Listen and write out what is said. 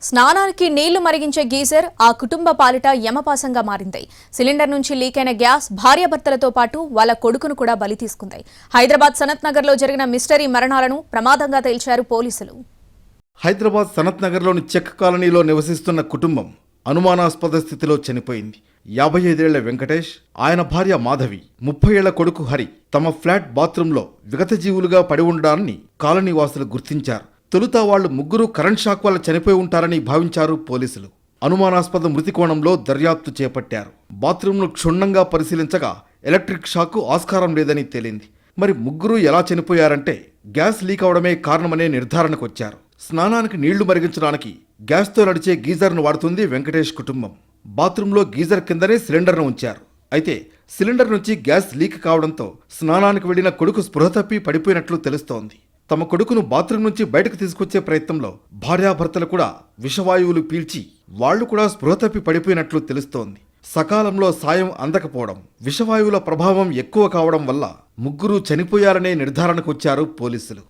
స్నానానికి నీళ్లు మరిగించే గీజర్ ఆ కుటుంబ పాలిట యమపాసంగా మారింది. సిలిండర్ నుంచి లీక్ అయిన గ్యాస్ భార్యాభర్తలతో పాటు వాళ్ళ కొడుకును కూడా బలి తీసుకుంది. హైదరాబాద్ సనత్ నగర్ లో జరిగిన మిస్టరీ మరణాలను ప్రమాదంగా తేల్చారు పోలీసులు. హైదరాబాద్ సనత్ నగర్లోని చెక్ కాలనీలో నివసిస్తున్న కుటుంబం అనుమానాస్పద స్థితిలో చనిపోయింది. 55 ఏళ్ల వెంకటేష్, ఆయన భార్య మాధవి, 30 ఏళ్ల కొడుకు హరి తమ ఫ్లాట్ బాత్రూంలో విగతజీవులుగా పడి ఉండడాన్ని కాలనీ వాసులు గుర్తించారు. తొలుత వాళ్లు ముగ్గురు కరెంట్ షాక్ వల్ల చనిపోయి ఉంటారని భావించారు పోలీసులు. అనుమానాస్పద మృతి కోణంలో దర్యాప్తు చేపట్టారు. బాత్రూంను క్షుణ్ణంగా పరిశీలించగా ఎలక్ట్రిక్ షాక్కు ఆస్కారం లేదని తేలింది. మరి ముగ్గురు ఎలా చనిపోయారంటే గ్యాస్ లీక్ అవడమే కారణమనే నిర్ధారణకొచ్చారు. స్నానానికి నీళ్లు మరిగించడానికి గ్యాస్తో నడిచే గీజర్ను వాడుతుంది వెంకటేష్ కుటుంబం. బాత్రూంలో గీజర్ కిందనే సిలిండర్ను ఉంచారు. అయితే సిలిండర్ నుంచి గ్యాస్ లీక్ కావడంతో స్నానానికి వెళ్లిన కొడుకు స్పృహ తప్పి పడిపోయినట్లు తెలుస్తోంది. తమ కొడుకును బాత్రూం నుంచి బయటకు తీసుకొచ్చే ప్రయత్నంలో భార్యాభర్తలు కూడా విషవాయువులు పీల్చి వాళ్లు కూడా స్పృహ తప్పి పడిపోయినట్లు తెలుస్తోంది. సకాలంలో సాయం అందకపోవడం, విషవాయువుల ప్రభావం ఎక్కువ కావడం వల్ల ముగ్గురు చనిపోయారనే నిర్ధారణకు వచ్చారు పోలీసులు.